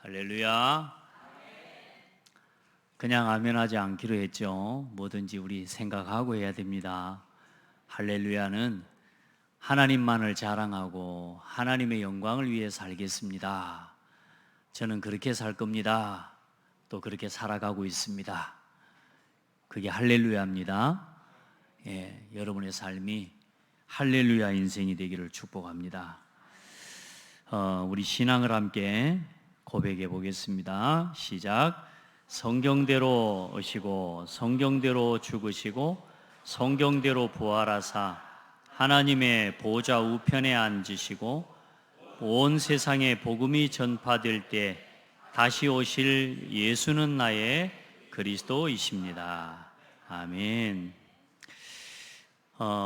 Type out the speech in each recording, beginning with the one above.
할렐루야. 그냥 아멘하지 않기로 했죠. 뭐든지 우리 생각하고 해야 됩니다. 할렐루야는 하나님만을 자랑하고 하나님의 영광을 위해 살겠습니다. 저는 그렇게 살 겁니다. 또 그렇게 살아가고 있습니다. 그게 할렐루야입니다. 여러분의 삶이 할렐루야 인생이 되기를 축복합니다. 우리 신앙을 함께 고백해 보겠습니다. 시작. 성경대로 오시고 성경대로 죽으시고 성경대로 부활하사 하나님의 보좌 우편에 앉으시고 온 세상에 복음이 전파될 때 다시 오실 예수는 나의 그리스도이십니다. 아멘.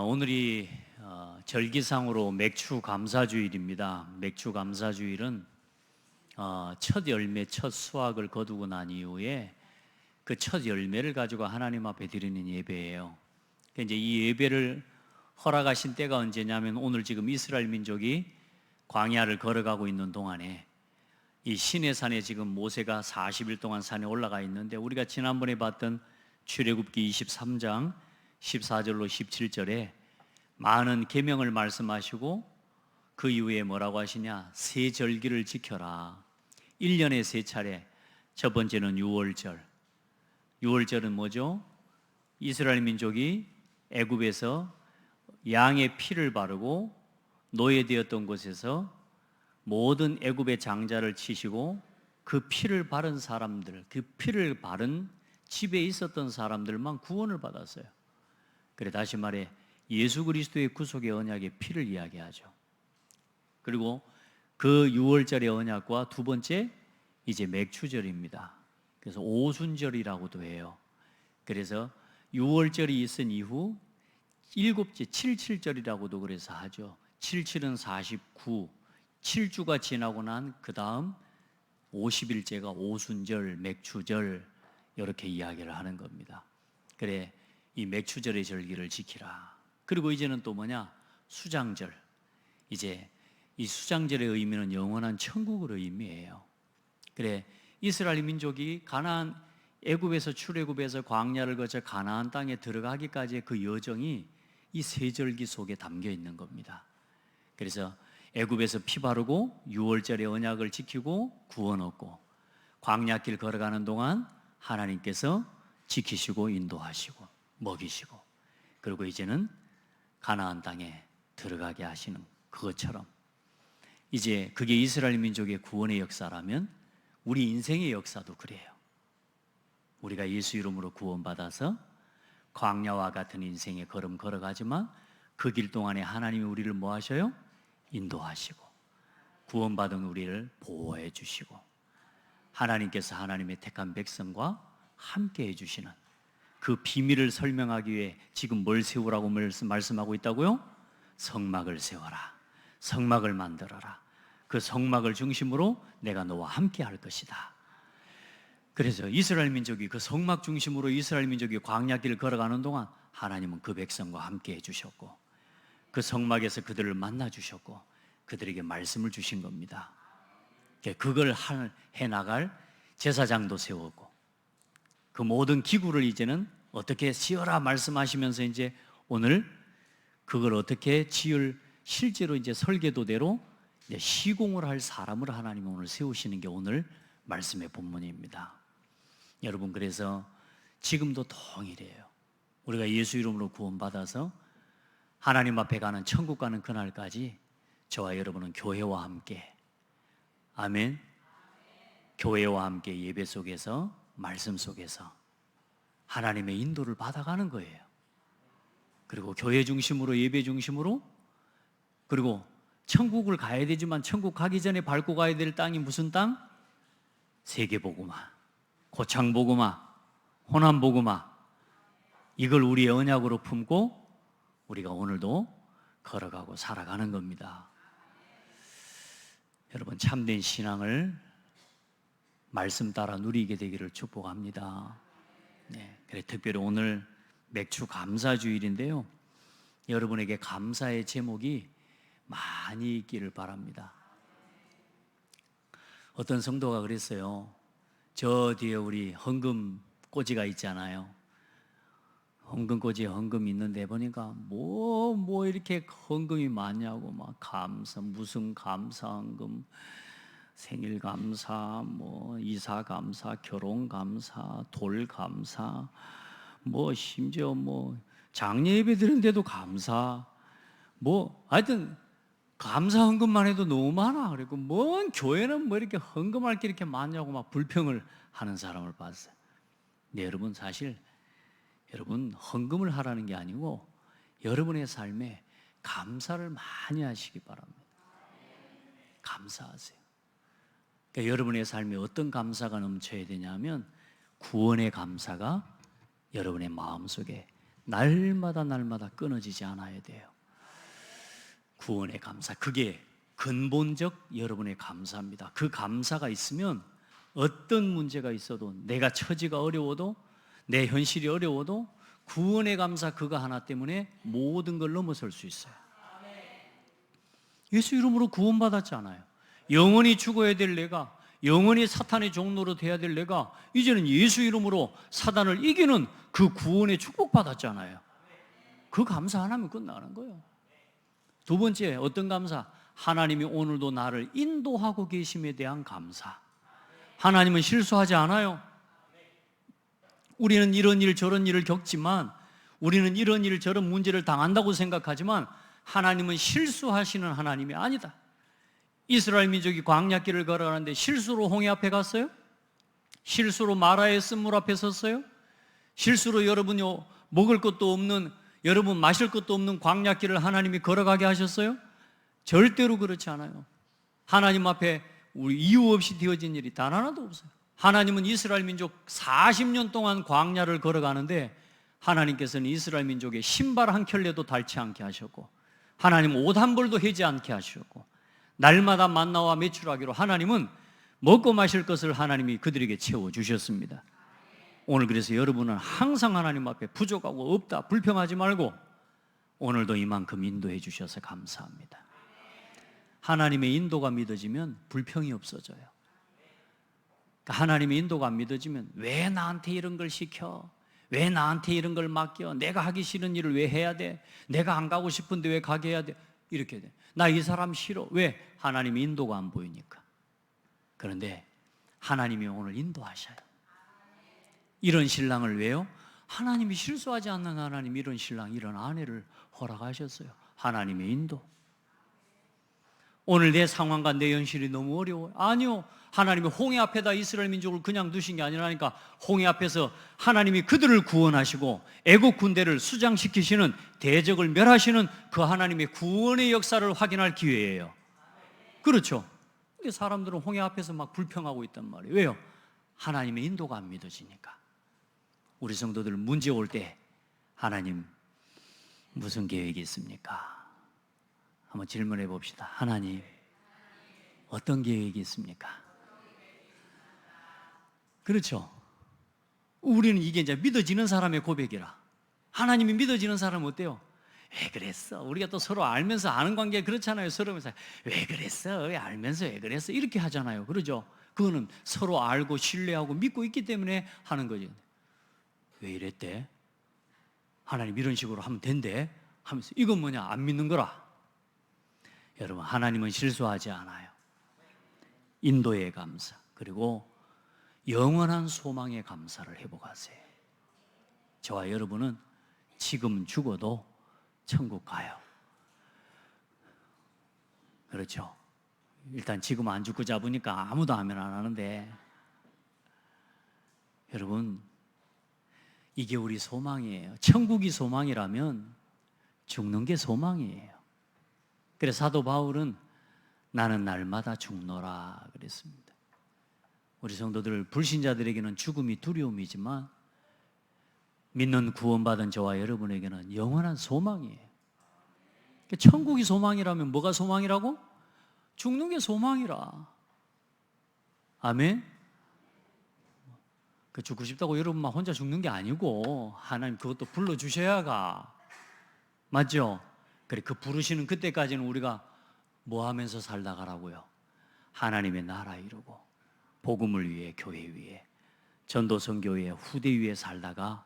오늘이 절기상으로 맥추 감사주일입니다. 맥추 감사주일은 첫 열매, 첫 수확을 거두고 난 이후에 그 첫 열매를 가지고 하나님 앞에 드리는 예배예요. 이제 이 예배를 허락하신 때가 언제냐면 오늘 지금 이스라엘 민족이 광야를 걸어가고 있는 동안에 이 시내산에 지금 모세가 40일 동안 산에 올라가 있는데 우리가 지난번에 봤던 출애굽기 23장 14절로 17절에 많은 계명을 말씀하시고 그 이후에 뭐라고 하시냐? 세 절기를 지켜라. 1년에 세 차례. 첫 번째는 유월절. 유월절은 뭐죠? 이스라엘 민족이 애굽에서 양의 피를 바르고 노예되었던 곳에서 모든 애굽의 장자를 치시고 그 피를 바른 사람들, 그 피를 바른 집에 있었던 사람들만 구원을 받았어요. 그래 다시 말해 예수 그리스도의 구속의 언약의 피를 이야기하죠. 그리고 그 유월절의 언약과 두 번째 이제 맥추절입니다. 그래서 오순절이라고도 해요. 그래서 유월절이 있은 이후 일곱째 77절이라고도 그래서 하죠. 77은 49, 7주가 지나고 난 그 다음 50일째가 오순절, 맥추절 이렇게 이야기를 하는 겁니다. 그래 이 맥추절의 절기를 지키라. 그리고 이제는 또 뭐냐? 수장절. 이제 이 수장절의 의미는 영원한 천국을 의미해요. 그래 이스라엘 민족이 가나안 애굽에서 출애굽해서 광야를 거쳐 가나안 땅에 들어가기까지의 그 여정이 이 세 절기 속에 담겨 있는 겁니다. 그래서 애굽에서 피 바르고 유월절의 언약을 지키고 구원 얻고 광야길 걸어가는 동안 하나님께서 지키시고 인도하시고 먹이시고 그리고 이제는 가나안 땅에 들어가게 하시는 그것처럼 이제 그게 이스라엘 민족의 구원의 역사라면 우리 인생의 역사도 그래요. 우리가 예수 이름으로 구원받아서 광야와 같은 인생의 걸음 걸어가지만 그 길 동안에 하나님이 우리를 뭐 하셔요? 인도하시고 구원받은 우리를 보호해 주시고 하나님께서 하나님의 택한 백성과 함께 해주시는 그 비밀을 설명하기 위해 지금 뭘 세우라고 말씀하고 있다고요? 성막을 세워라. 성막을 만들어라. 그 성막을 중심으로 내가 너와 함께 할 것이다. 그래서 이스라엘 민족이 그 성막 중심으로 이스라엘 민족이 광야길을 걸어가는 동안 하나님은 그 백성과 함께 해주셨고 그 성막에서 그들을 만나 주셨고 그들에게 말씀을 주신 겁니다. 그걸 해나갈 제사장도 세웠고 그 모든 기구를 이제는 어떻게 지어라 말씀하시면서 이제 오늘 그걸 어떻게 지을 실제로 이제 설계도대로 이제 시공을 할 사람을 하나님은 오늘 세우시는 게 오늘 말씀의 본문입니다. 여러분 그래서 지금도 동일해요. 우리가 예수 이름으로 구원받아서 하나님 앞에 가는 천국 가는 그날까지 저와 여러분은 교회와 함께 아멘. 교회와 함께 예배 속에서 말씀 속에서 하나님의 인도를 받아가는 거예요. 그리고 교회 중심으로 예배 중심으로 그리고 천국을 가야 되지만 천국 가기 전에 밟고 가야 될 땅이 무슨 땅? 세계복음화, 고창복음화, 호남복음화 이걸 우리의 언약으로 품고 우리가 오늘도 걸어가고 살아가는 겁니다. 여러분 참된 신앙을 말씀 따라 누리게 되기를 축복합니다. 그래 특별히 오늘 맥추 감사주일인데요. 여러분에게 감사의 제목이 많이 있기를 바랍니다. 어떤 성도가 그랬어요. 저 뒤에 우리 헌금 꼬지가 있잖아요. 헌금 꼬지에 헌금이 있는데 보니까 뭐 이렇게 헌금이 많냐고 막 감사, 무슨 감사 헌금, 생일 감사, 뭐 이사 감사, 결혼 감사, 돌 감사, 뭐 심지어 뭐 장례 예배 드리는데도 감사, 뭐 하여튼 감사 헌금만 해도 너무 많아. 그리고 뭔 교회는 뭐 이렇게 헌금할 게 이렇게 많냐고 막 불평을 하는 사람을 봤어요. 근데 여러분, 사실 여러분 헌금을 하라는 게 아니고 여러분의 삶에 감사를 많이 하시기 바랍니다. 감사하세요. 그러니까 여러분의 삶에 어떤 감사가 넘쳐야 되냐면 구원의 감사가 여러분의 마음속에 날마다 끊어지지 않아야 돼요. 구원의 감사, 그게 근본적 여러분의 감사입니다. 그 감사가 있으면 어떤 문제가 있어도, 내가 처지가 어려워도, 내 현실이 어려워도 구원의 감사 그거 하나 때문에 모든 걸 넘어설 수 있어요. 예수 이름으로 구원받았잖아요. 영원히 죽어야 될 내가, 영원히 사탄의 종로로 돼야 될 내가 이제는 예수 이름으로 사단을 이기는 그 구원의 축복받았잖아요. 그 감사 하나면 끝나는 거예요. 두 번째, 어떤 감사? 하나님이 오늘도 나를 인도하고 계심에 대한 감사. 하나님은 실수하지 않아요. 우리는 이런 일 저런 일을 겪지만, 우리는 이런 일 저런 문제를 당한다고 생각하지만 하나님은 실수하시는 하나님이 아니다. 이스라엘 민족이 광야길을 걸어가는데 실수로 홍해 앞에 갔어요? 실수로 마라의 쓴물 앞에 섰어요? 실수로 여러분이 먹을 것도 없는, 여러분 마실 것도 없는 광야길을 하나님이 걸어가게 하셨어요? 절대로 그렇지 않아요. 하나님 앞에 우리 이유 없이 되어진 일이 단 하나도 없어요. 하나님은 이스라엘 민족 40년 동안 광야를 걸어가는데 하나님께서는 이스라엘 민족의 신발 한 켤레도 닳지 않게 하셨고, 하나님 옷 한 벌도 해지 않게 하셨고, 날마다 만나와 매출하기로 하나님은 먹고 마실 것을 하나님이 그들에게 채워주셨습니다. 오늘 그래서 여러분은 항상 하나님 앞에 부족하고 없다 불평하지 말고 오늘도 이만큼 인도해 주셔서 감사합니다. 하나님의 인도가 믿어지면 불평이 없어져요. 하나님의 인도가 안 믿어지면 왜 나한테 이런 걸 시켜? 왜 나한테 이런 걸 맡겨? 내가 하기 싫은 일을 왜 해야 돼? 내가 안 가고 싶은데 왜 가게 해야 돼? 이렇게 돼. 나 이 사람 싫어. 왜? 하나님의 인도가 안 보이니까. 그런데 하나님이 오늘 인도하셔요. 이런 신랑을 왜요? 하나님이 실수하지 않는 하나님이 이런 신랑, 이런 아내를 허락하셨어요. 하나님의 인도. 오늘 내 상황과 내 현실이 너무 어려워요. 아니요. 하나님이 홍해 앞에다 이스라엘 민족을 그냥 두신 게 아니라니까. 홍해 앞에서 하나님이 그들을 구원하시고 애국 군대를 수장시키시는, 대적을 멸하시는 그 하나님의 구원의 역사를 확인할 기회예요. 그렇죠? 근데 사람들은 홍해 앞에서 막 불평하고 있단 말이에요. 왜요? 하나님의 인도가 안 믿어지니까. 우리 성도들 문제 올 때 하나님 무슨 계획이 있습니까? 한번 질문해 봅시다. 하나님 어떤 계획이 있습니까? 그렇죠? 우리는 이게 이제 믿어지는 사람의 고백이라. 하나님이 믿어지는 사람은 어때요? 왜 그랬어? 우리가 또 서로 알면서 아는 관계 그렇잖아요. 서로 왜 그랬어? 왜 알면서 왜 그랬어? 이렇게 하잖아요. 그러죠? 그거는 서로 알고 신뢰하고 믿고 있기 때문에 하는 거지. 왜 이랬대? 하나님 이런 식으로 하면 된대? 하면서 이건 뭐냐? 안 믿는 거라. 여러분, 하나님은 실수하지 않아요. 인도의 감사, 그리고 영원한 소망의 감사를 회복하세요. 저와 여러분은 지금 죽어도 천국 가요. 그렇죠? 일단 지금 안 죽고 잡으니까 아무도 아멘 안 하는데, 여러분 이게 우리 소망이에요. 천국이 소망이라면 죽는 게 소망이에요. 그래서 사도 바울은 나는 날마다 죽노라 그랬습니다. 우리 성도들, 불신자들에게는 죽음이 두려움이지만 믿는 구원받은 저와 여러분에게는 영원한 소망이에요. 천국이 소망이라면 뭐가 소망이라고? 죽는 게 소망이라. 아멘? 그 죽고 싶다고 여러분만 혼자 죽는 게 아니고 하나님 그것도 불러주셔야 가. 맞죠? 그래, 그 부르시는 그때까지는 우리가 뭐 하면서 살다 가라고요? 하나님의 나라 이루고 복음을 위해, 교회 위해, 전도 선교회 후대 위에 살다가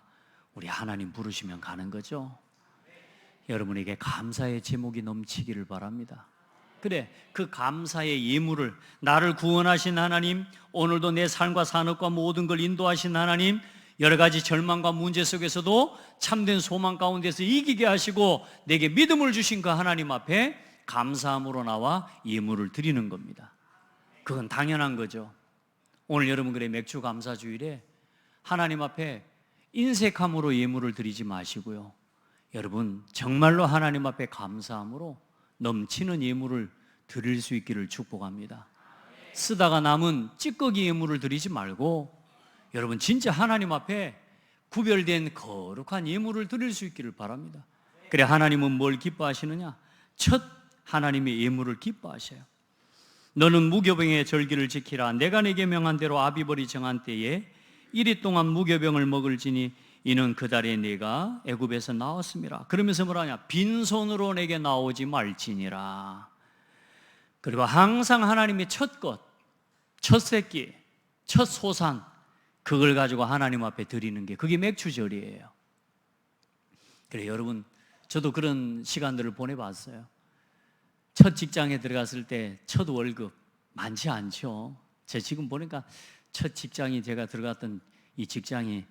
우리 하나님 부르시면 가는 거죠. 여러분에게 감사의 제목이 넘치기를 바랍니다. 그래, 그 감사의 예물을, 나를 구원하신 하나님, 오늘도 내 삶과 산업과 모든 걸 인도하신 하나님, 여러 가지 절망과 문제 속에서도 참된 소망 가운데서 이기게 하시고 내게 믿음을 주신 그 하나님 앞에 감사함으로 나와 예물을 드리는 겁니다. 그건 당연한 거죠. 오늘 여러분 그래 맥주 감사주일에 하나님 앞에 인색함으로 예물을 드리지 마시고요, 여러분 정말로 하나님 앞에 감사함으로 넘치는 예물을 드릴 수 있기를 축복합니다. 쓰다가 남은 찌꺼기 예물을 드리지 말고 여러분 진짜 하나님 앞에 구별된 거룩한 예물을 드릴 수 있기를 바랍니다. 그래, 하나님은 뭘 기뻐하시느냐? 첫 하나님의 예물을 기뻐하셔요. 너는 무교병의 절기를 지키라. 내가 내게 명한 대로 아비벌이 정한 때에 이리 동안 무교병을 먹을지니 이는 그 달에 내가 애굽에서 나왔음이라. 그러면서 뭐라냐? 빈손으로 내게 나오지 말지니라. 그리고 항상 하나님의 첫 것, 첫 새끼, 첫 소산, 그걸 가지고 하나님 앞에 드리는 게 그게 맥주절이에요. 그래, 여러분 저도 그런 시간들을 보내봤어요. 첫 직장에 들어갔을 때 첫 월급 많지 않죠. 제 지금 보니까 첫 직장이, 제가 들어갔던 이 직장이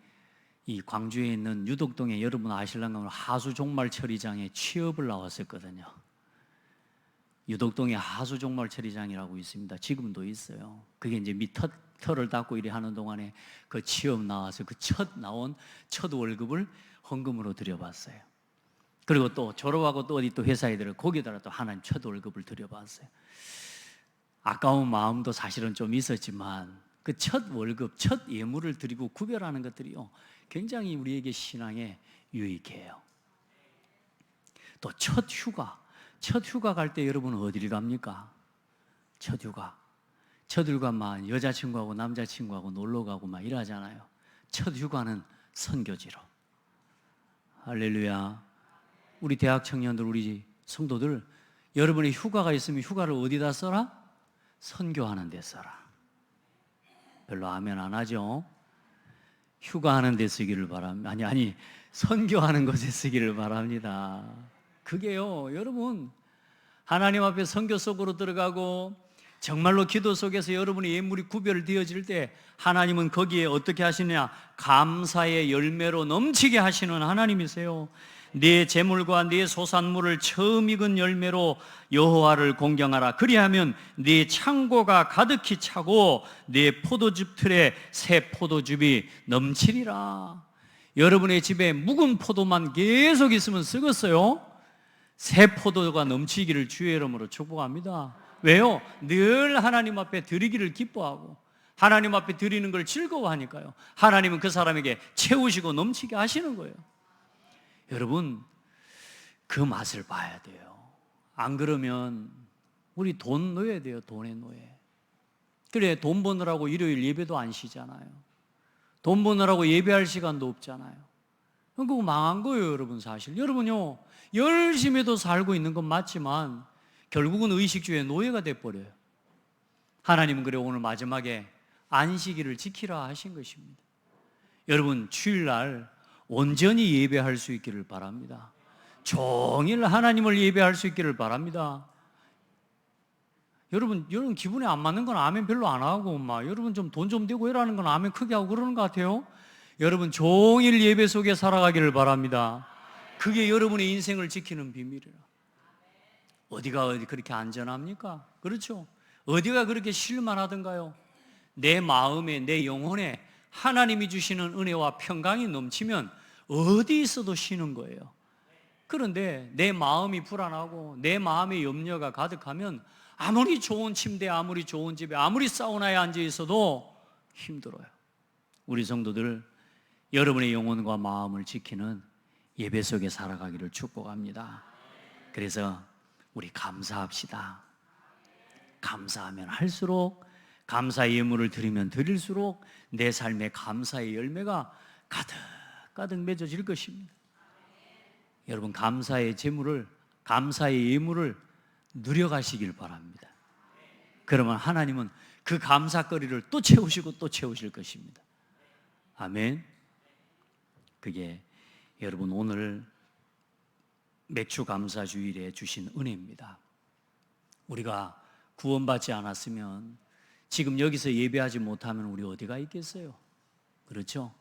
이 광주에 있는 유덕동에, 여러분 아실랑가 하수종말 처리장에 취업을 나왔었거든요. 유덕동에 하수종말 처리장이라고 있습니다. 지금도 있어요. 그게 이제 털을 닦고 이래 하는 동안에 그 취업 나와서 그 나온 첫 월급을 헌금으로 드려봤어요. 그리고 또 졸업하고 또 어디 또 회사에 들어 거기다가 또 하나님 첫 월급을 드려봤어요. 아까운 마음도 사실은 좀 있었지만 그 첫 월급, 첫 예물을 드리고 구별하는 것들이요, 굉장히 우리에게 신앙에 유익해요. 또 첫 휴가 갈 때 여러분은 어디를 갑니까? 첫 휴가 막 여자친구하고 남자친구하고 놀러 가고 막 이러잖아요. 첫 휴가는 선교지로. 할렐루야. 우리 대학 청년들, 우리 성도들, 여러분의 휴가가 있으면 휴가를 어디다 써라? 선교하는 데 써라. 별로 아멘 안 하죠? 휴가하는 데 쓰기를 바랍니다. 아니 선교하는 곳에 쓰기를 바랍니다. 그게요, 여러분 하나님 앞에 선교 속으로 들어가고 정말로 기도 속에서 여러분의 예물이 구별되어질 때 하나님은 거기에 어떻게 하시느냐? 감사의 열매로 넘치게 하시는 하나님이세요. 네 재물과 네 소산물을 처음 익은 열매로 여호와를 공경하라. 그리하면 네 창고가 가득히 차고 네 포도즙 틀에 새 포도즙이 넘치리라. 여러분의 집에 묵은 포도만 계속 있으면 썩었어요. 새 포도가 넘치기를 주의 이름으로 축복합니다. 왜요? 늘 하나님 앞에 드리기를 기뻐하고 하나님 앞에 드리는 걸 즐거워하니까요. 하나님은 그 사람에게 채우시고 넘치게 하시는 거예요. 여러분 그 맛을 봐야 돼요. 안 그러면 우리 돈 넣어야 돼요. 돈의 노예. 그래, 돈 버느라고 일요일 예배도 안 쉬잖아요. 돈 버느라고 예배할 시간도 없잖아요. 그거 망한 거예요, 여러분. 사실 여러분요, 열심히도 살고 있는 건 맞지만 결국은 의식주의 노예가 돼버려요. 하나님은 그래 오늘 마지막에 안식일을 지키라 하신 것입니다. 여러분 주일날 온전히 예배할 수 있기를 바랍니다. 종일 하나님을 예배할 수 있기를 바랍니다. 여러분 기분에 안 맞는 건 아멘 별로 안 하고 여러분 좀 돈 좀 되고 이러는 건 아멘 크게 하고 그러는 것 같아요. 여러분 종일 예배 속에 살아가기를 바랍니다. 그게 여러분의 인생을 지키는 비밀이라. 어디가 그렇게 안전합니까? 그렇죠? 어디가 그렇게 쉴만하던가요? 내 마음에, 내 영혼에 하나님이 주시는 은혜와 평강이 넘치면 어디 있어도 쉬는 거예요. 그런데 내 마음이 불안하고 내 마음의 염려가 가득하면 아무리 좋은 침대, 아무리 좋은 집에, 아무리 사우나에 앉아 있어도 힘들어요. 우리 성도들, 여러분의 영혼과 마음을 지키는 예배 속에 살아가기를 축복합니다. 그래서 우리 감사합시다. 감사하면 할수록, 감사의 예물을 드리면 드릴수록 내 삶에 감사의 열매가 가득 맺어질 것입니다. 여러분 감사의 제물을, 감사의 예물을 누려가시길 바랍니다. 그러면 하나님은 그 감사거리를 또 채우시고 또 채우실 것입니다. 아멘. 그게 여러분 오늘 맥주 감사 주일에 주신 은혜입니다. 우리가 구원받지 않았으면 지금 여기서 예배하지 못하면 우리 어디가 있겠어요? 그렇죠?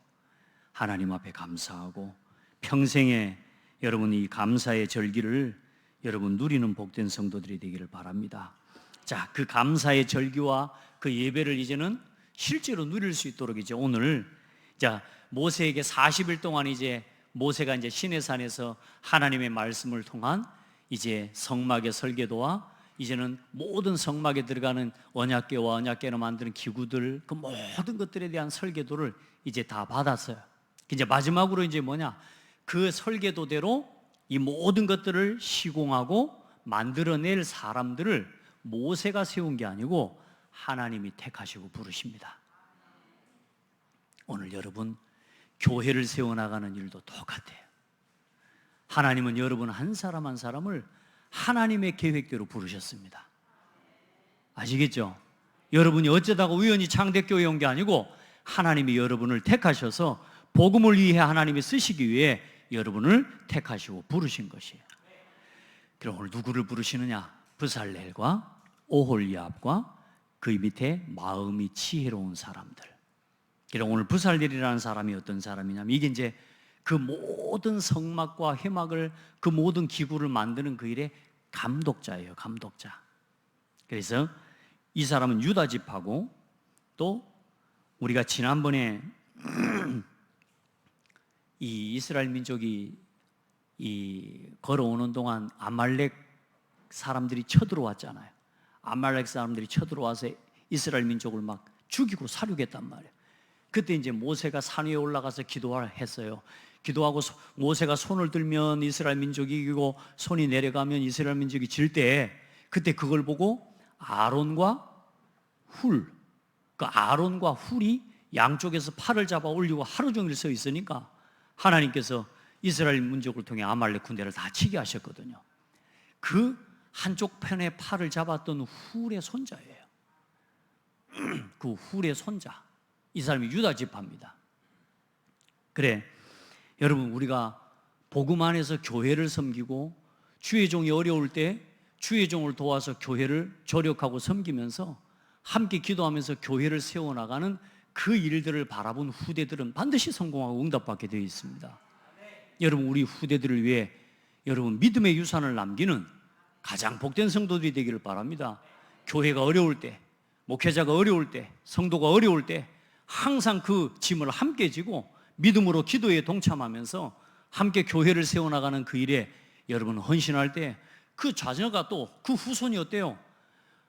하나님 앞에 감사하고 평생에 여러분 이 감사의 절기를 여러분 누리는 복된 성도들이 되기를 바랍니다. 자, 그 감사의 절기와 그 예배를 이제는 실제로 누릴 수 있도록 이제 오늘 자 모세에게 40일 동안 이제 모세가 이제 시내산에서 하나님의 말씀을 통한 이제 성막의 설계도와 이제는 모든 성막에 들어가는 언약궤와 언약궤로 만드는 기구들 그 모든 것들에 대한 설계도를 이제 다 받았어요. 이제 마지막으로 이제 뭐냐? 그 설계도대로 이 모든 것들을 시공하고 만들어낼 사람들을 모세가 세운 게 아니고 하나님이 택하시고 부르십니다. 오늘 여러분 교회를 세워나가는 일도 똑같아요. 하나님은 여러분 한 사람 한 사람을 하나님의 계획대로 부르셨습니다. 아시겠죠? 여러분이 어쩌다가 우연히 창대교회에 온 게 아니고 하나님이 여러분을 택하셔서 복음을 위해 하나님이 쓰시기 위해 여러분을 택하시고 부르신 것이에요. 그럼 오늘 누구를 부르시느냐? 브살렐과 오홀리압과 그 밑에 마음이 지혜로운 사람들. 그럼 오늘 브살렐이라는 사람이 어떤 사람이냐면 이게 이제 그 모든 성막과 회막을 그 모든 기구를 만드는 그 일의 감독자예요. 감독자. 그래서 이 사람은 유다 지파고 또 우리가 지난번에 이 이스라엘 민족이 이 걸어오는 동안 아말렉 사람들이 쳐들어왔잖아요. 아말렉 사람들이 쳐들어와서 이스라엘 민족을 막 죽이고 살육했단 말이에요. 그때 이제 모세가 산 위에 올라가서 기도했어요. 기도하고 모세가 손을 들면 이스라엘 민족이 이기고 손이 내려가면 이스라엘 민족이 질 때 그때 그걸 보고 아론과 훌, 그 아론과 훌이 양쪽에서 팔을 잡아 올리고 하루 종일 서 있으니까 하나님께서 이스라엘 민족을 통해 아말렉 군대를 다 치게 하셨거든요. 그 한쪽 편에 팔을 잡았던 훌의 손자예요. 그 훌의 손자. 이 사람이 유다 지파입니다. 그래, 여러분 우리가 복음 안에서 교회를 섬기고 주의 종이 어려울 때 주의 종을 도와서 교회를 조력하고 섬기면서 함께 기도하면서 교회를 세워나가는 그 일들을 바라본 후대들은 반드시 성공하고 응답받게 되어 있습니다. 여러분 우리 후대들을 위해 여러분 믿음의 유산을 남기는 가장 복된 성도들이 되기를 바랍니다. 교회가 어려울 때, 목회자가 어려울 때, 성도가 어려울 때 항상 그 짐을 함께 지고 믿음으로 기도에 동참하면서 함께 교회를 세워나가는 그 일에 여러분 헌신할 때 그 자녀가 또 그 후손이 어때요?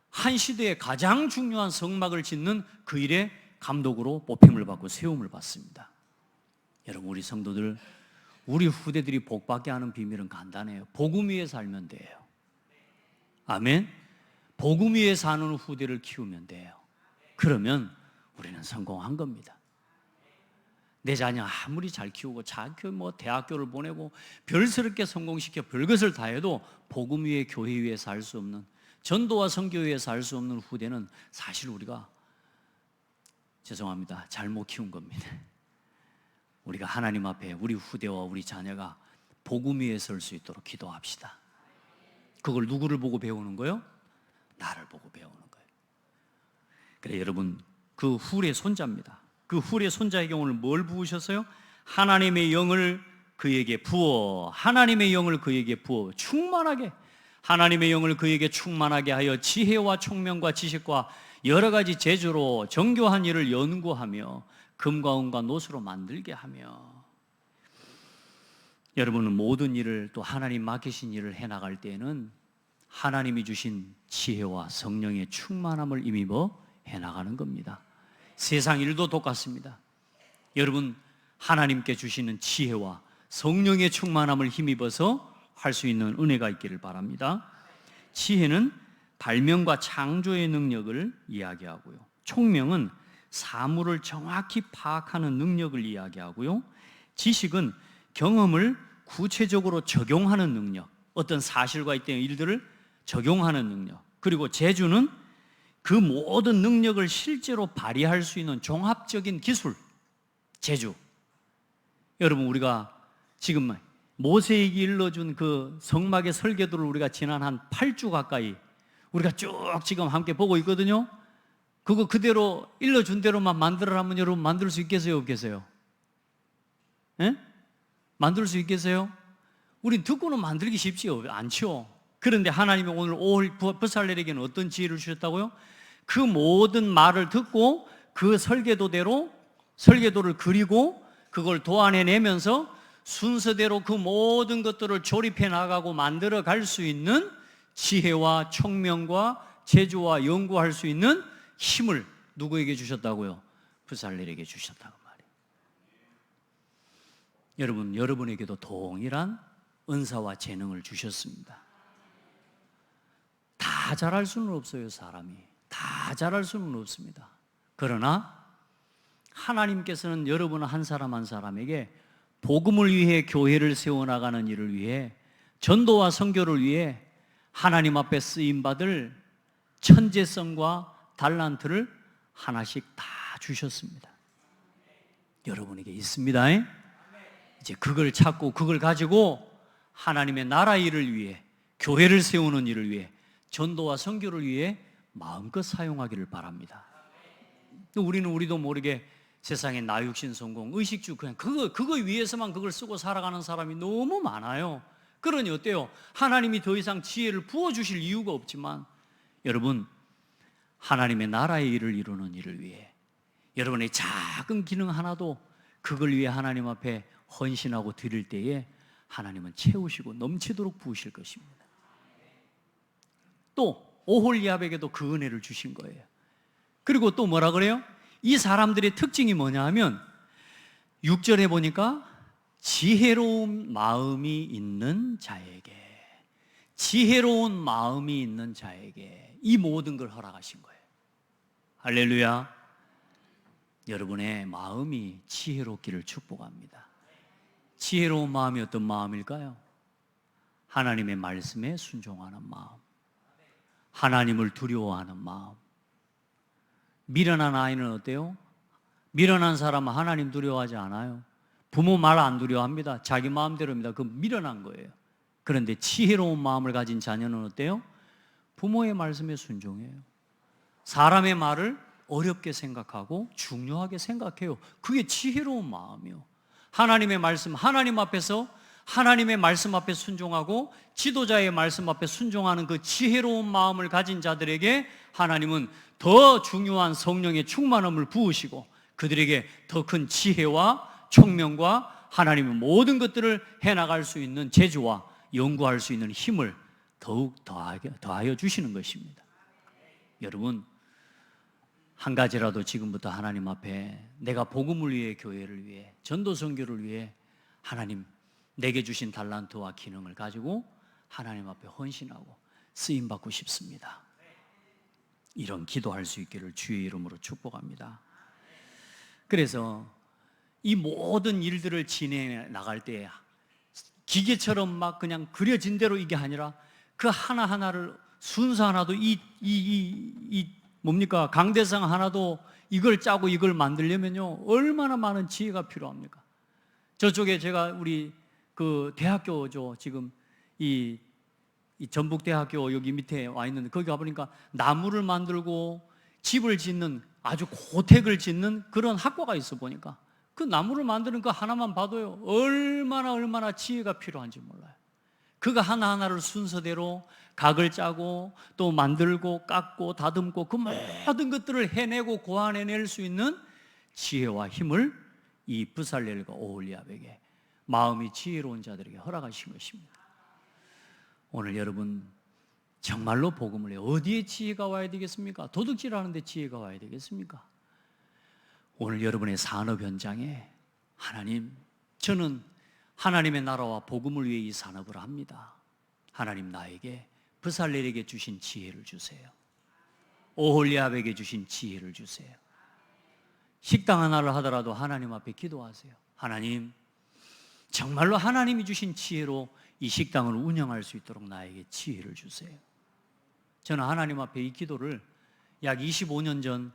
한 시대에 가장 중요한 성막을 짓는 그 일에 감독으로 뽑힘을 받고 세움을 받습니다. 여러분 우리 성도들, 우리 후대들이 복받게 하는 비밀은 간단해요. 복음 위에 살면 돼요. 아멘. 복음 위에 사는 후대를 키우면 돼요. 그러면 우리는 성공한 겁니다. 내 자녀 아무리 잘 키우고 대학교를 보내고 별스럽게 성공시켜 별것을 다 해도 복음 위에 교회 위에 살 수 없는, 전도와 선교 위에 살 수 없는 후대는 사실 우리가 죄송합니다, 잘못 키운 겁니다. 우리가 하나님 앞에 우리 후대와 우리 자녀가 복음 위에 설 수 있도록 기도합시다. 그걸 누구를 보고 배우는 거예요? 나를 보고 배우는 거예요. 그래 여러분, 그 훌의 손자입니다. 그 훌의 손자에게 오늘 뭘 부으셨어요? 하나님의 영을 그에게 부어, 하나님의 영을 그에게 부어 충만하게, 하나님의 영을 그에게 충만하게 하여 지혜와 총명과 지식과 여러 가지 재주로 정교한 일을 연구하며 금과 은과 노수로 만들게 하며. 여러분은 모든 일을 또 하나님 맡기신 일을 해나갈 때에는 하나님이 주신 지혜와 성령의 충만함을 힘입어 해나가는 겁니다. 세상 일도 똑같습니다. 여러분 하나님께 주시는 지혜와 성령의 충만함을 힘입어서 할 수 있는 은혜가 있기를 바랍니다. 지혜는 발명과 창조의 능력을 이야기하고요, 총명은 사물을 정확히 파악하는 능력을 이야기하고요, 지식은 경험을 구체적으로 적용하는 능력, 어떤 사실과 있던 일들을 적용하는 능력, 그리고 재주는 그 모든 능력을 실제로 발휘할 수 있는 종합적인 기술, 재주. 여러분, 우리가 지금 모세에게 일러준 그 성막의 설계도를 우리가 지난 한 8주 가까이 우리가 쭉 지금 함께 보고 있거든요. 그거 그대로 일러준 대로만 만들어라면 여러분 만들 수 있겠어요, 없겠어요? 예? 만들 수 있겠어요? 우린 듣고는 만들기 쉽지 않죠. 그런데 하나님이 오늘 오홀 브살렐에게는 어떤 지혜를 주셨다고요? 그 모든 말을 듣고 그 설계도대로 설계도를 그리고 그걸 도안해내면서 순서대로 그 모든 것들을 조립해 나가고 만들어 갈 수 있는 지혜와 총명과 재주와 연구할 수 있는 힘을 누구에게 주셨다고요? 브살렐에게 주셨다고 말이에요. 여러분, 여러분에게도 동일한 은사와 재능을 주셨습니다. 다 잘할 수는 없어요. 사람이 다 잘할 수는 없습니다. 그러나 하나님께서는 여러분 한 사람 한 사람에게 복음을 위해 교회를 세워나가는 일을 위해 전도와 선교를 위해 하나님 앞에 쓰임받을 천재성과 달란트를 하나씩 다 주셨습니다. 여러분에게 있습니다. 이제 그걸 찾고 그걸 가지고 하나님의 나라 일을 위해, 교회를 세우는 일을 위해, 전도와 선교를 위해 마음껏 사용하기를 바랍니다. 우리도 모르게 세상에 나육신 성공, 의식주 그냥 그거 위해서만 그걸 쓰고 살아가는 사람이 너무 많아요. 그러니 어때요? 하나님이 더 이상 지혜를 부어주실 이유가 없지만 여러분, 하나님의 나라의 일을 이루는 일을 위해 여러분의 작은 기능 하나도 그걸 위해 하나님 앞에 헌신하고 드릴 때에 하나님은 채우시고 넘치도록 부으실 것입니다. 또 오홀리압에게도 그 은혜를 주신 거예요. 그리고 또 뭐라 그래요? 이 사람들의 특징이 뭐냐 하면 6절에 보니까 지혜로운 마음이 있는 자에게, 지혜로운 마음이 있는 자에게 이 모든 걸 허락하신 거예요. 할렐루야. 여러분의 마음이 지혜롭기를 축복합니다. 지혜로운 마음이 어떤 마음일까요? 하나님의 말씀에 순종하는 마음, 하나님을 두려워하는 마음. 미련한 아이는 어때요? 미련한 사람은 하나님 두려워하지 않아요. 부모 말 안 두려워합니다. 자기 마음대로입니다. 그건 미련한 거예요. 그런데 지혜로운 마음을 가진 자녀는 어때요? 부모의 말씀에 순종해요. 사람의 말을 어렵게 생각하고 중요하게 생각해요. 그게 지혜로운 마음이요. 하나님의 말씀, 하나님 앞에서 하나님의 말씀 앞에 순종하고 지도자의 말씀 앞에 순종하는 그 지혜로운 마음을 가진 자들에게 하나님은 더 중요한 성령의 충만함을 부으시고 그들에게 더 큰 지혜와 총명과 하나님의 모든 것들을 해나갈 수 있는 재주와 연구할 수 있는 힘을 더욱 더하여 주시는 것입니다. 여러분, 한 가지라도 지금부터 하나님 앞에 내가 복음을 위해, 교회를 위해, 전도 선교를 위해 하나님 내게 주신 달란트와 기능을 가지고 하나님 앞에 헌신하고 쓰임받고 싶습니다. 이런 기도할 수 있기를 주의 이름으로 축복합니다. 그래서 이 모든 일들을 진행해 나갈 때 기계처럼 막 그냥 그려진 대로 이게 아니라 그 하나하나를 순서 하나도 뭡니까? 강대상 하나도 이걸 짜고 이걸 만들려면요 얼마나 많은 지혜가 필요합니까? 저쪽에 제가 우리 그 대학교죠. 지금 이 전북대학교 여기 밑에 와 있는데 거기 가보니까 나무를 만들고 집을 짓는 아주 고택을 짓는 그런 학과가 있어 보니까 그 나무를 만드는 거 하나만 봐도요 얼마나 지혜가 필요한지 몰라요. 그거 하나하나를 순서대로 각을 짜고 또 만들고 깎고 다듬고 그 모든 것들을 해내고 고안해낼 수 있는 지혜와 힘을 이 브살렐과 오홀리압에게 마음이 지혜로운 자들에게 허락하신 것입니다. 오늘 여러분 정말로 복음을 해요. 어디에 지혜가 와야 되겠습니까? 도둑질하는 데 지혜가 와야 되겠습니까? 오늘 여러분의 산업 현장에 하나님, 저는 하나님의 나라와 복음을 위해 이 산업을 합니다. 하나님 나에게 브살렐에게 주신 지혜를 주세요. 오홀리압에게 주신 지혜를 주세요. 식당 하나를 하더라도 하나님 앞에 기도하세요. 하나님, 정말로 하나님이 주신 지혜로 이 식당을 운영할 수 있도록 나에게 지혜를 주세요. 저는 하나님 앞에 이 기도를 약 25년 전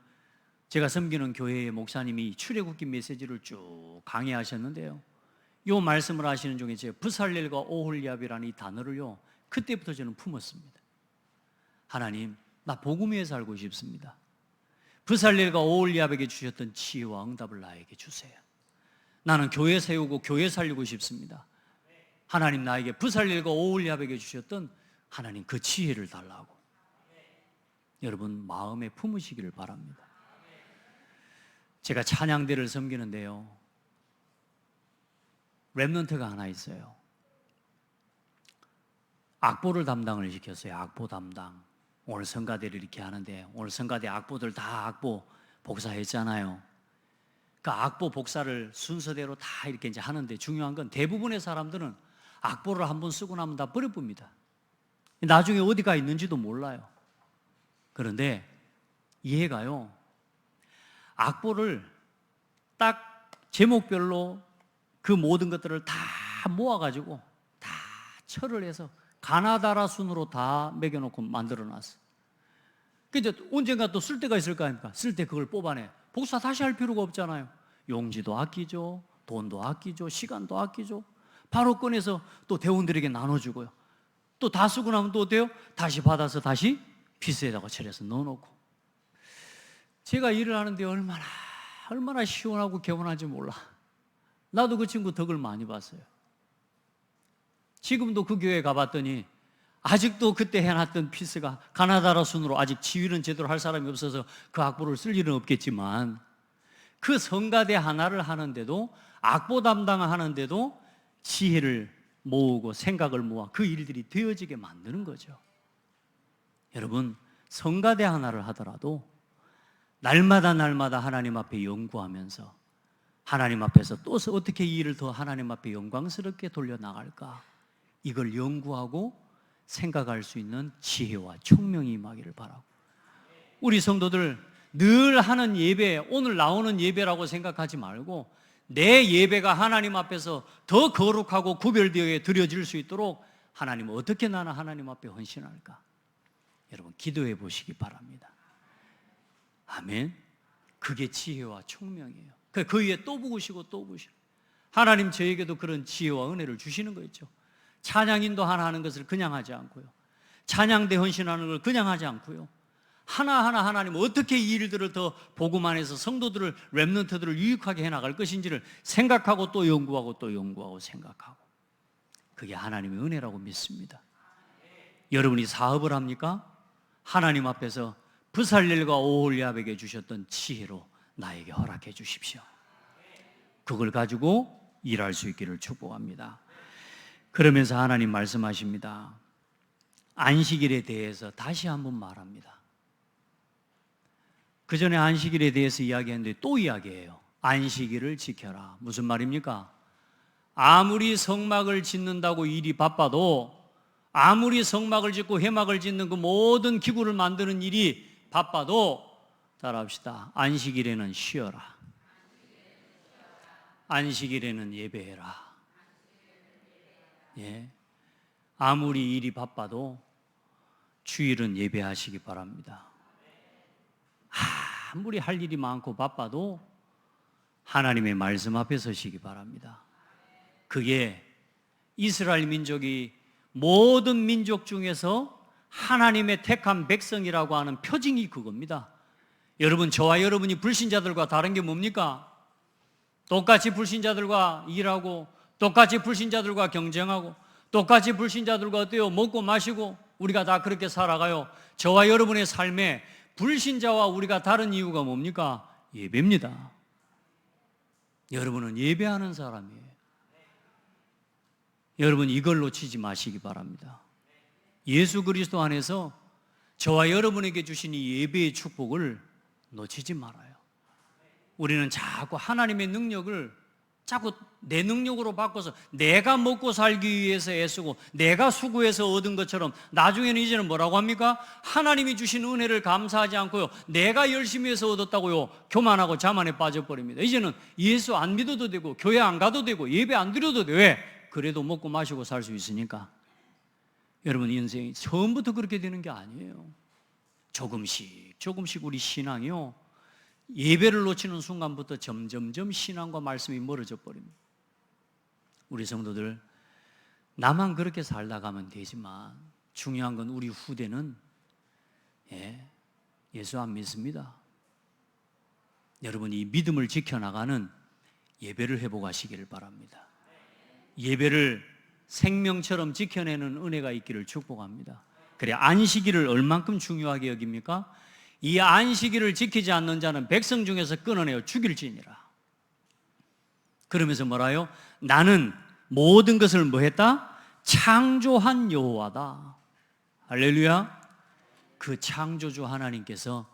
제가 섬기는 교회의 목사님이 출애굽기 메시지를 쭉 강의하셨는데요, 이 말씀을 하시는 중에 제가 브살렐과 오홀리압이라는 이 단어를요, 그때부터 저는 품었습니다. 하나님, 나 복음 위에 살고 싶습니다. 브살렐과 오홀리압에게 주셨던 지혜와 응답을 나에게 주세요. 나는 교회 세우고 교회 살리고 싶습니다. 하나님, 나에게 브살렐과 오홀리압에게 주셨던 하나님 그 지혜를 달라고 여러분 마음에 품으시기를 바랍니다. 제가 찬양대를 섬기는데요, 랩런트가 하나 있어요. 악보를 담당을 시켰어요. 악보 담당. 오늘 성가대를 이렇게 하는데, 오늘 성가대 악보들 다 악보 복사했잖아요. 그 악보 복사를 순서대로 다 이렇게 이제 하는데, 중요한 건 대부분의 사람들은 악보를 한번 쓰고 나면 다 버려봅니다. 나중에 어디가 있는지도 몰라요. 그런데 이해가요, 악보를 딱 제목별로 그 모든 것들을 다 모아가지고 다 철을 해서 가나다라 순으로 다 매겨놓고 만들어놨어. 그러니까 이제 언젠가 또 쓸 때가 있을 거 아닙니까? 쓸 때 그걸 뽑아내. 복사 다시 할 필요가 없잖아요. 용지도 아끼죠, 돈도 아끼죠, 시간도 아끼죠. 바로 꺼내서 또 대원들에게 나눠주고요. 또 다 쓰고 나면 또 어때요? 다시 받아서 다시 피스에다가 철해서 넣어놓고. 제가 일을 하는데 얼마나 시원하고 개운한지 몰라. 나도 그 친구 덕을 많이 봤어요. 지금도 그 교회 가봤더니 아직도 그때 해놨던 피스가 가나다라 순으로, 아직 지휘는 제대로 할 사람이 없어서 그 악보를 쓸 일은 없겠지만, 그 성가대 하나를 하는데도, 악보 담당하는데도 지혜를 모으고 생각을 모아 그 일들이 되어지게 만드는 거죠. 여러분, 성가대 하나를 하더라도 날마다 하나님 앞에 연구하면서 하나님 앞에서 또 어떻게 이 일을 더 하나님 앞에 영광스럽게 돌려나갈까, 이걸 연구하고 생각할 수 있는 지혜와 총명이 임하기를 바라고, 우리 성도들 늘 하는 예배, 오늘 나오는 예배라고 생각하지 말고 내 예배가 하나님 앞에서 더 거룩하고 구별되어 드려질 수 있도록, 하나님 어떻게 나는 하나님 앞에 헌신할까, 여러분 기도해 보시기 바랍니다. 아멘. 그게 지혜와 총명이에요. 그 위에 또 부으시고 또 부으시고, 하나님 저에게도 그런 지혜와 은혜를 주시는 거 있죠. 찬양인도 하나 하는 것을 그냥 하지 않고요, 찬양대 헌신하는 걸 그냥 하지 않고요, 하나하나 하나님 어떻게 이 일들을 더 복음 안에서 성도들을, 렘넌트들을 유익하게 해나갈 것인지를 생각하고 또 연구하고 또 연구하고 생각하고, 그게 하나님의 은혜라고 믿습니다. 여러분이 사업을 합니까? 하나님 앞에서 브살렐과 오홀리압에게 주셨던 지혜로 나에게 허락해 주십시오. 그걸 가지고 일할 수 있기를 축복합니다. 그러면서 하나님 말씀하십니다. 안식일에 대해서 다시 한번 말합니다. 그 전에 안식일에 대해서 이야기했는데 또 이야기해요. 안식일을 지켜라. 무슨 말입니까? 아무리 성막을 짓는다고 일이 바빠도, 아무리 성막을 짓고 회막을 짓는 그 모든 기구를 만드는 일이 바빠도, 따라합시다. 안식일에는 쉬어라. 안식일에는 예배해라. 예. 아무리 일이 바빠도 주일은 예배하시기 바랍니다. 아무리 할 일이 많고 바빠도 하나님의 말씀 앞에 서시기 바랍니다. 그게 이스라엘 민족이 모든 민족 중에서 하나님의 택한 백성이라고 하는 표징이 그겁니다. 여러분, 저와 여러분이 불신자들과 다른 게 뭡니까? 똑같이 불신자들과 일하고, 똑같이 불신자들과 경쟁하고, 똑같이 불신자들과 어때요? 먹고 마시고 우리가 다 그렇게 살아가요. 저와 여러분의 삶에 불신자와 우리가 다른 이유가 뭡니까? 예배입니다. 여러분은 예배하는 사람이에요. 여러분 이걸 놓치지 마시기 바랍니다. 예수 그리스도 안에서 저와 여러분에게 주신 이 예배의 축복을 놓치지 말아요. 우리는 자꾸 하나님의 능력을 자꾸 내 능력으로 바꿔서 내가 먹고 살기 위해서 애쓰고 내가 수고해서 얻은 것처럼, 나중에는 이제는 뭐라고 합니까? 하나님이 주신 은혜를 감사하지 않고요, 내가 열심히 해서 얻었다고요, 교만하고 자만에 빠져버립니다. 이제는 예수 안 믿어도 되고 교회 안 가도 되고 예배 안 드려도 돼. 왜? 그래도 먹고 마시고 살 수 있으니까. 여러분 인생이 처음부터 그렇게 되는 게 아니에요. 조금씩 우리 신앙이요, 예배를 놓치는 순간부터 점점점 신앙과 말씀이 멀어져 버립니다. 우리 성도들, 나만 그렇게 살다 가면 되지만 중요한 건 우리 후대는 예수 안 믿습니다. 여러분, 이 믿음을 지켜나가는 예배를 회복하시기를 바랍니다. 예배를 생명처럼 지켜내는 은혜가 있기를 축복합니다. 그래, 안식일을 얼만큼 중요하게 여깁니까? 이 안식일을 지키지 않는 자는 백성 중에서 끊어내어 죽일지니라. 그러면서 뭐라요? 나는 모든 것을 뭐 했다? 창조한 여호와다. 할렐루야. 그 창조주 하나님께서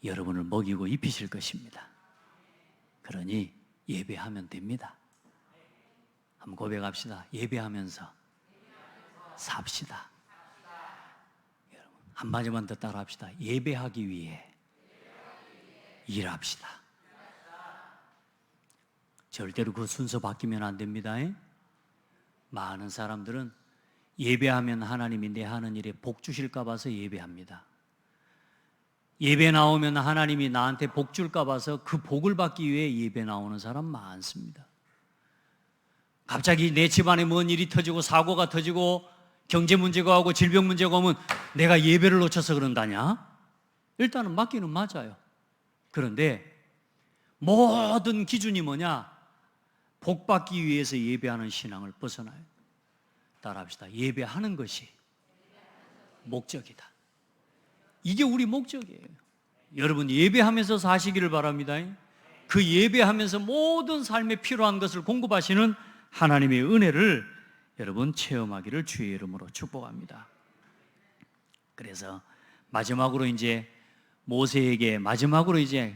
여러분을 먹이고 입히실 것입니다. 그러니 예배하면 됩니다. 한번 고백합시다. 예배하면서 삽시다. 여러분, 한마디만 더 따라합시다. 예배하기 위해 일합시다. 절대로 그 순서 바뀌면 안 됩니다. 많은 사람들은 예배하면 하나님이 내 하는 일에 복 주실까 봐서 예배합니다. 예배 나오면 하나님이 나한테 복 줄까 봐서 그 복을 받기 위해 예배 나오는 사람 많습니다. 갑자기 내 집안에 뭔 일이 터지고 사고가 터지고 경제 문제가 오고 질병 문제가 오면 내가 예배를 놓쳐서 그런다냐? 일단은 맞기는 맞아요. 그런데 모든 기준이 뭐냐? 복 받기 위해서 예배하는 신앙을 벗어나요. 따라합시다. 예배하는 것이 목적이다. 이게 우리 목적이에요. 여러분, 예배하면서 사시기를 바랍니다. 그 예배하면서 모든 삶에 필요한 것을 공급하시는 하나님의 은혜를 여러분 체험하기를 주의 이름으로 축복합니다. 그래서 마지막으로 이제 모세에게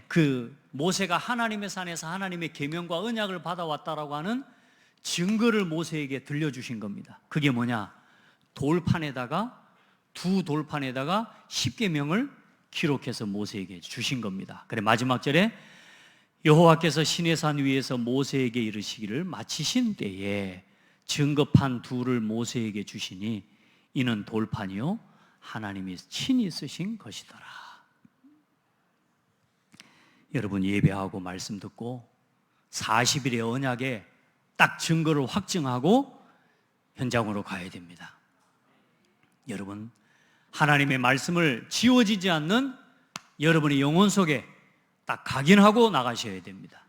그 모세가 하나님의 산에서 하나님의 계명과 언약을 받아왔다라고 하는 증거를 모세에게 들려주신 겁니다. 그게 뭐냐? 두 돌판에다가 10계명을 기록해서 모세에게 주신 겁니다. 그래, 마지막 절에 여호와께서 시내산 위에서 모세에게 이르시기를 마치신 때에 증거판 둘을 모세에게 주시니 이는 돌판이요 하나님이 친히 쓰신 것이더라. 여러분, 예배하고 말씀 듣고 40일의 언약에 딱 증거를 확증하고 현장으로 가야 됩니다. 여러분, 하나님의 말씀을 지워지지 않는 여러분의 영혼 속에 딱 각인하고 나가셔야 됩니다.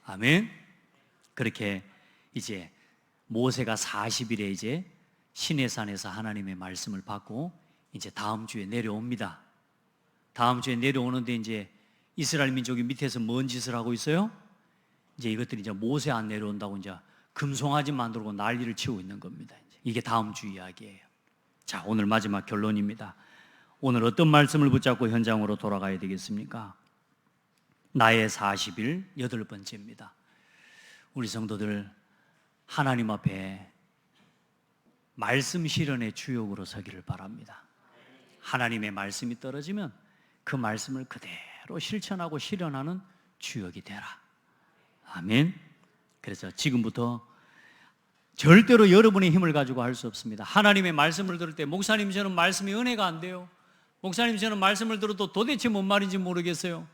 아멘. 그렇게 이제 모세가 40일에 이제 시내산에서 하나님의 말씀을 받고 이제 다음 주에 내려옵니다. 다음 주에 내려오는데 이제 이스라엘 민족이 밑에서 뭔 짓을 하고 있어요? 이제 이것들이 이제 모세 안 내려온다고 이제 금송아지 만들고 난리를 치고 있는 겁니다. 이게 다음 주 이야기예요. 자, 오늘 마지막 결론입니다. 오늘 어떤 말씀을 붙잡고 현장으로 돌아가야 되겠습니까? 나의 40일 8번째입니다. 우리 성도들, 하나님 앞에 말씀 실현의 주역으로 서기를 바랍니다. 하나님의 말씀이 떨어지면 그 말씀을 그대로 실천하고 실현하는 주역이 되라. 아멘. 그래서 지금부터 절대로 여러분의 힘을 가지고 할 수 없습니다. 하나님의 말씀을 들을 때 목사님 저는 말씀이 은혜가 안 돼요. 목사님 저는 말씀을 들어도 도대체 뭔 말인지 모르겠어요.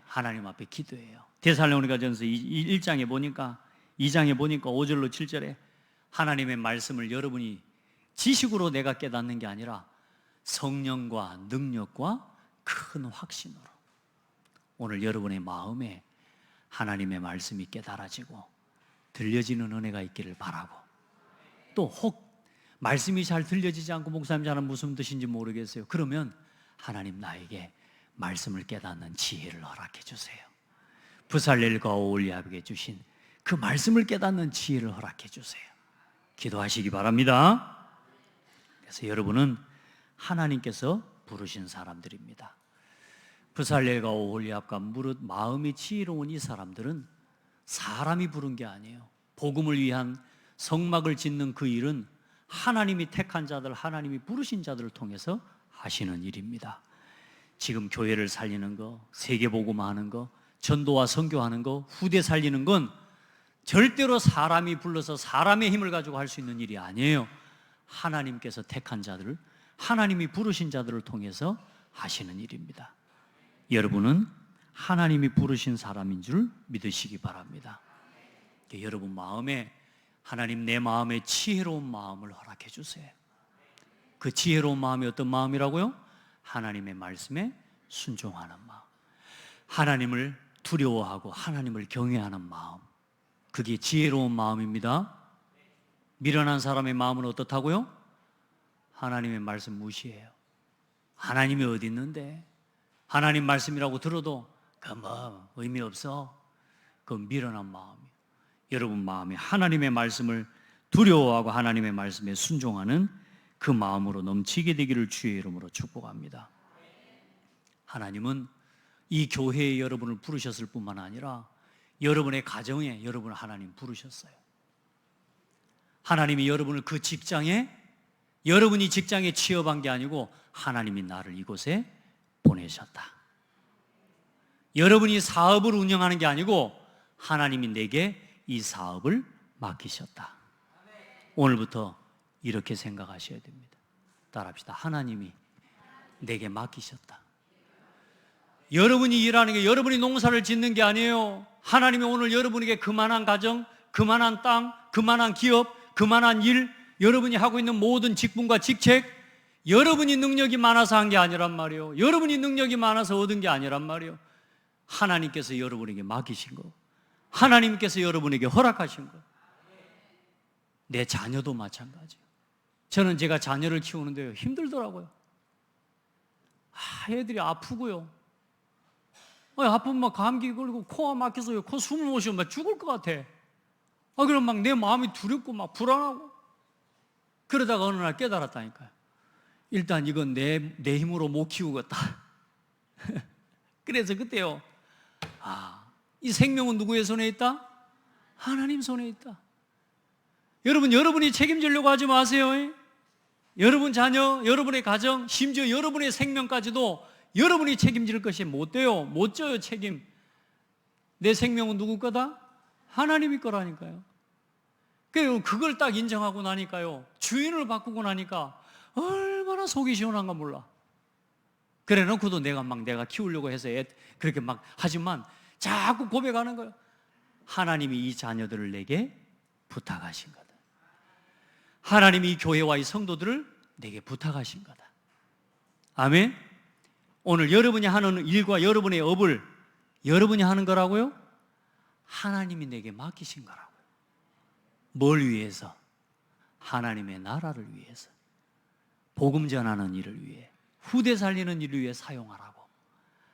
하나님 앞에 기도해요. 데살로니가전서 1장에 보니까 2장에 보니까 5절로 7절에 하나님의 말씀을 여러분이 지식으로 내가 깨닫는 게 아니라 성령과 능력과 큰 확신으로 오늘 여러분의 마음에 하나님의 말씀이 깨달아지고 들려지는 은혜가 있기를 바라고, 또 혹 말씀이 잘 들려지지 않고 목사님 저는 무슨 뜻인지 모르겠어요. 그러면 하나님 나에게 말씀을 깨닫는 지혜를 허락해 주세요. 부살렐과 오홀리압에게 주신 그 말씀을 깨닫는 지혜를 허락해 주세요. 기도하시기 바랍니다. 그래서 여러분은 하나님께서 부르신 사람들입니다. 부살렐과 오홀리압과 무릇 마음이 지혜로운 이 사람들은 사람이 부른 게 아니에요. 복음을 위한 성막을 짓는 그 일은 하나님이 택한 자들, 하나님이 부르신 자들을 통해서 하시는 일입니다. 지금 교회를 살리는 거, 세계복음화하는 거, 전도와 선교하는 거, 후대 살리는 건 절대로 사람이 불러서 사람의 힘을 가지고 할 수 있는 일이 아니에요. 하나님께서 택한 자들을 하나님이 부르신 자들을 통해서 하시는 일입니다. 여러분은 하나님이 부르신 사람인 줄 믿으시기 바랍니다. 여러분 마음에, 하나님 내 마음에 지혜로운 마음을 허락해 주세요. 그 지혜로운 마음이 어떤 마음이라고요? 하나님의 말씀에 순종하는 마음, 하나님을 두려워하고 하나님을 경외하는 마음, 그게 지혜로운 마음입니다. 미련한 사람의 마음은 어떻다고요? 하나님의 말씀 무시해요. 하나님이 어디 있는데? 하나님 말씀이라고 들어도 그 뭐 의미 없어. 그 미련한 마음이에요. 여러분 마음에 하나님의 말씀을 두려워하고 하나님의 말씀에 순종하는 그 마음으로 넘치게 되기를 주의 이름으로 축복합니다. 하나님은 이 교회에 여러분을 부르셨을 뿐만 아니라 여러분의 가정에 여러분을 하나님 부르셨어요. 하나님이 여러분을 그 직장에, 여러분이 직장에 취업한 게 아니고 하나님이 나를 이곳에 보내셨다. 여러분이 사업을 운영하는 게 아니고 하나님이 내게 이 사업을 맡기셨다. 오늘부터 이렇게 생각하셔야 됩니다. 따라합시다. 하나님이 내게 맡기셨다. 여러분이 일하는 게, 여러분이 농사를 짓는 게 아니에요. 하나님이 오늘 여러분에게 그만한 가정, 그만한 땅, 그만한 기업, 그만한 일, 여러분이 하고 있는 모든 직분과 직책, 여러분이 능력이 많아서 한 게 아니란 말이에요. 여러분이 능력이 많아서 얻은 게 아니란 말이에요. 하나님께서 여러분에게 맡기신 거, 하나님께서 여러분에게 허락하신 거. 내 자녀도 마찬가지예요. 저는 제가 자녀를 키우는데요, 힘들더라고요. 애들이 아프고요. 아프면 막 감기 걸리고 코가 막혀서 코 숨을 못 쉬면 막 죽을 것 같아. 그럼 막 내 마음이 두렵고 막 불안하고. 그러다가 어느 날 깨달았다니까요. 일단 이건 내 힘으로 못 키우겠다. 그래서 그때요, 이 생명은 누구의 손에 있다? 하나님 손에 있다. 여러분, 여러분이 책임지려고 하지 마세요. 여러분 자녀, 여러분의 가정, 심지어 여러분의 생명까지도 여러분이 책임질 것이 못 돼요. 못 져요, 책임. 내 생명은 누구 거다? 하나님이 거라니까요. 그걸 딱 인정하고 나니까요, 주인을 바꾸고 나니까 얼마나 속이 시원한가 몰라. 그래 놓고도 내가 키우려고 해서 그렇게 막 하지만 자꾸 고백하는 거예요. 하나님이 이 자녀들을 내게 부탁하신 거다. 하나님이 이 교회와 이 성도들을 내게 부탁하신 거다. 아멘. 오늘 여러분이 하는 일과 여러분의 업을 여러분이 하는 거라고요? 하나님이 내게 맡기신 거라고요. 뭘 위해서? 하나님의 나라를 위해서, 복음 전하는 일을 위해, 후대 살리는 일을 위해 사용하라고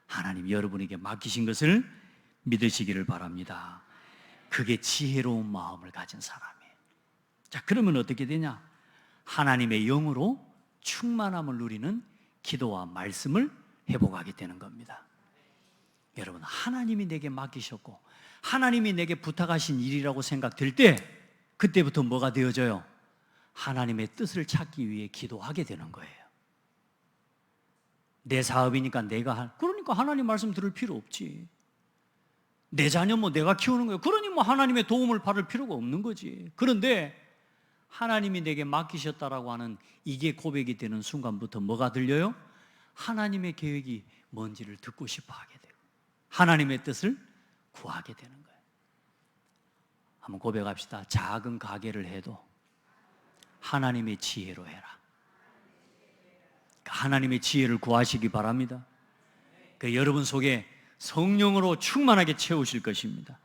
하나님 여러분에게 맡기신 것을 믿으시기를 바랍니다. 그게 지혜로운 마음을 가진 사람이에요. 자, 그러면 어떻게 되냐? 하나님의 영으로 충만함을 누리는 기도와 말씀을 회복하게 되는 겁니다. 여러분, 하나님이 내게 맡기셨고 하나님이 내게 부탁하신 일이라고 생각될 때, 그때부터 뭐가 되어져요? 하나님의 뜻을 찾기 위해 기도하게 되는 거예요. 내 사업이니까 그러니까 하나님 말씀 들을 필요 없지. 내 자녀 내가 키우는 거예요. 그러니 하나님의 도움을 받을 필요가 없는 거지. 그런데 하나님이 내게 맡기셨다라고 하는 이게 고백이 되는 순간부터 뭐가 들려요? 하나님의 계획이 뭔지를 듣고 싶어 하게 되고 하나님의 뜻을 구하게 되는 거예요. 한번 고백합시다. 작은 가게를 해도 하나님의 지혜로 해라. 하나님의 지혜를 구하시기 바랍니다. 여러분 속에 성령으로 충만하게 채우실 것입니다.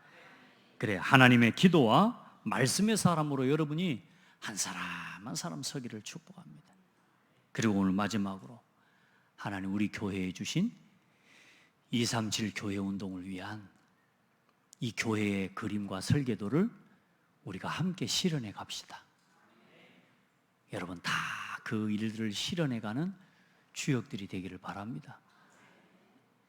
그래, 하나님의 기도와 말씀의 사람으로 여러분이 한 사람 한 사람 서기를 축복합니다. 그리고 오늘 마지막으로 하나님 우리 교회에 주신 237 교회 운동을 위한 이 교회의 그림과 설계도를 우리가 함께 실현해 갑시다. 여러분 다 그 일들을 실현해가는 주역들이 되기를 바랍니다.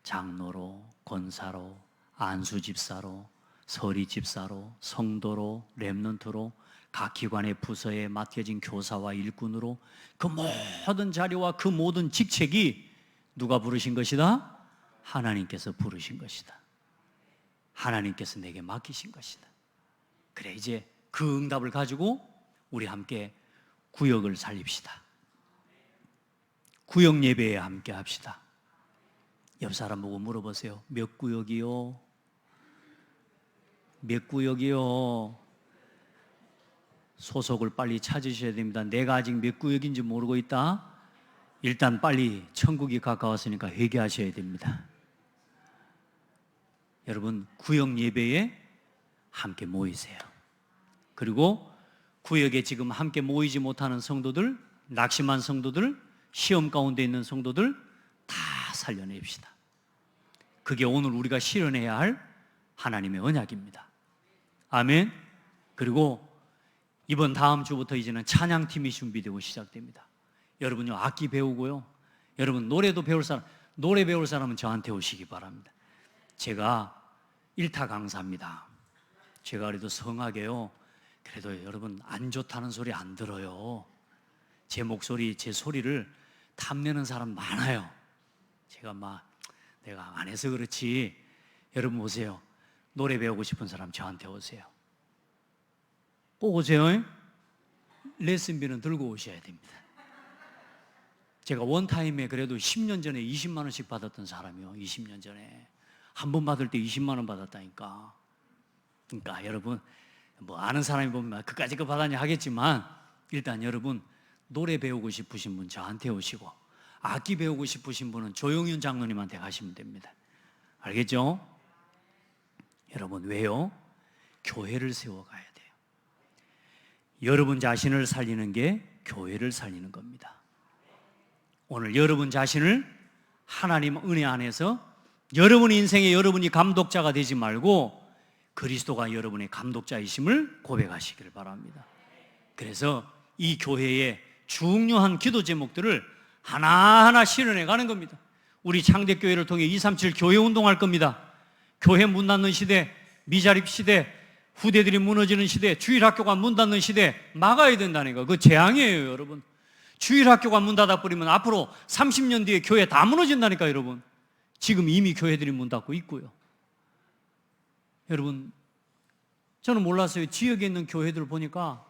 장로로, 권사로, 안수집사로, 서리집사로, 성도로, 렘넌트로, 각 기관의 부서에 맡겨진 교사와 일꾼으로 그 모든 자리와 그 모든 직책이 누가 부르신 것이다? 하나님께서 부르신 것이다. 하나님께서 내게 맡기신 것이다. 그래, 이제 그 응답을 가지고 우리 함께 구역을 살립시다. 구역 예배에 함께 합시다. 옆 사람 보고 물어보세요. 몇 구역이요? 몇 구역이요? 소속을 빨리 찾으셔야 됩니다. 내가 아직 몇 구역인지 모르고 있다? 일단 빨리 천국이 가까웠으니까 회개하셔야 됩니다. 여러분, 구역 예배에 함께 모이세요. 그리고 구역에 지금 함께 모이지 못하는 성도들, 낙심한 성도들, 시험 가운데 있는 성도들 다 살려냅시다. 그게 오늘 우리가 실현해야 할 하나님의 언약입니다. 아멘. 그리고 이번 다음 주부터 이제는 찬양팀이 준비되고 시작됩니다. 여러분요, 악기 배우고요, 여러분 노래도 배울 사람, 노래 배울 사람은 저한테 오시기 바랍니다. 제가 1타 강사입니다. 제가 그래도 성하게요, 그래도 여러분 안 좋다는 소리 안 들어요. 제 목소리, 제 소리를 탐내는 사람 많아요. 제가 내가 안 해서 그렇지. 여러분 오세요. 노래 배우고 싶은 사람 저한테 오세요. 꼭 오세요. 레슨비는 들고 오셔야 됩니다. 제가 원타임에 그래도 10년 전에 20만 원씩 받았던 사람이요. 20년 전에 한 번 받을 때 20만 원 받았다니까. 그러니까 여러분, 아는 사람이 보면 그까짓 거 받았냐 하겠지만, 일단 여러분 노래 배우고 싶으신 분 저한테 오시고, 악기 배우고 싶으신 분은 조용윤 장로님한테 가시면 됩니다. 알겠죠? 여러분, 왜요? 교회를 세워가야 돼요. 여러분 자신을 살리는 게 교회를 살리는 겁니다. 오늘 여러분 자신을 하나님 은혜 안에서 여러분 인생에 여러분이 감독자가 되지 말고 그리스도가 여러분의 감독자이심을 고백하시기를 바랍니다. 그래서 이 교회의 중요한 기도 제목들을 하나하나 실현해 가는 겁니다. 우리 창대교회를 통해 237 교회 운동할 겁니다. 교회 문 닫는 시대, 미자립 시대, 후대들이 무너지는 시대, 주일학교가 문 닫는 시대 막아야 된다는 거. 그 재앙이에요, 여러분. 주일학교가 문 닫아버리면 앞으로 30년 뒤에 교회 다 무너진다니까, 여러분. 지금 이미 교회들이 문 닫고 있고요. 여러분, 저는 몰랐어요. 지역에 있는 교회들 보니까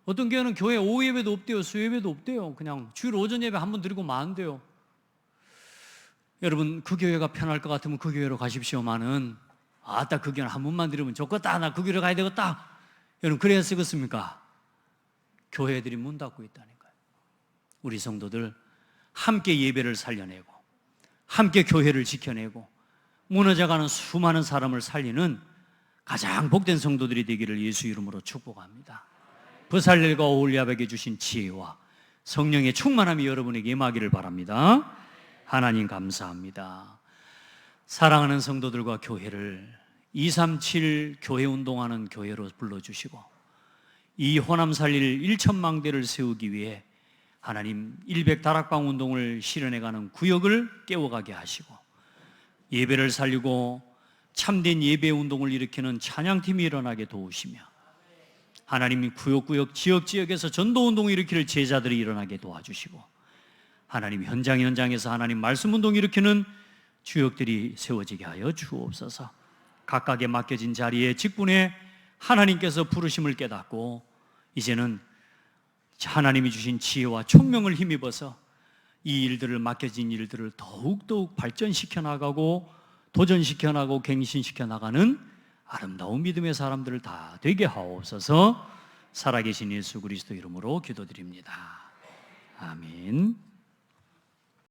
어떤 교회는 교회 오후 예배도 없대요. 수요 예배도 없대요. 그냥 주일 오전 예배 한 번 드리고 만대요. 여러분, 그 교회가 편할 것 같으면 그 교회로 가십시오만은, 아따 그 교회는 한 번만 드리면 좋겠다, 나 그 교회로 가야 되겠다, 여러분 그래야 쓰겠습니까? 교회들이 문 닫고 있다니까요. 우리 성도들 함께 예배를 살려내고 함께 교회를 지켜내고 무너져가는 수많은 사람을 살리는 가장 복된 성도들이 되기를 예수 이름으로 축복합니다. 부살렐과 오홀리압에게 주신 지혜와 성령의 충만함이 여러분에게 임하기를 바랍니다. 하나님 감사합니다. 사랑하는 성도들과 교회를 237 교회 운동하는 교회로 불러주시고 이 호남 살릴 1천망대를 세우기 위해 하나님 100 다락방 운동을 실현해가는 구역을 깨워가게 하시고 예배를 살리고 참된 예배 운동을 일으키는 찬양팀이 일어나게 도우시며 하나님이 구역구역 지역지역에서 전도운동을 일으킬 제자들이 일어나게 도와주시고 하나님 현장에서 하나님 말씀 운동 일으키는 주역들이 세워지게 하여 주옵소서. 각각의 맡겨진 자리에 직분에 하나님께서 부르심을 깨닫고 이제는 하나님이 주신 지혜와 총명을 힘입어서 이 일들을 맡겨진 일들을 더욱더욱 발전시켜 나가고 도전시켜 나가고 갱신시켜 나가는 아름다운 믿음의 사람들을 다 되게 하옵소서. 살아계신 예수 그리스도 이름으로 기도드립니다. 아멘.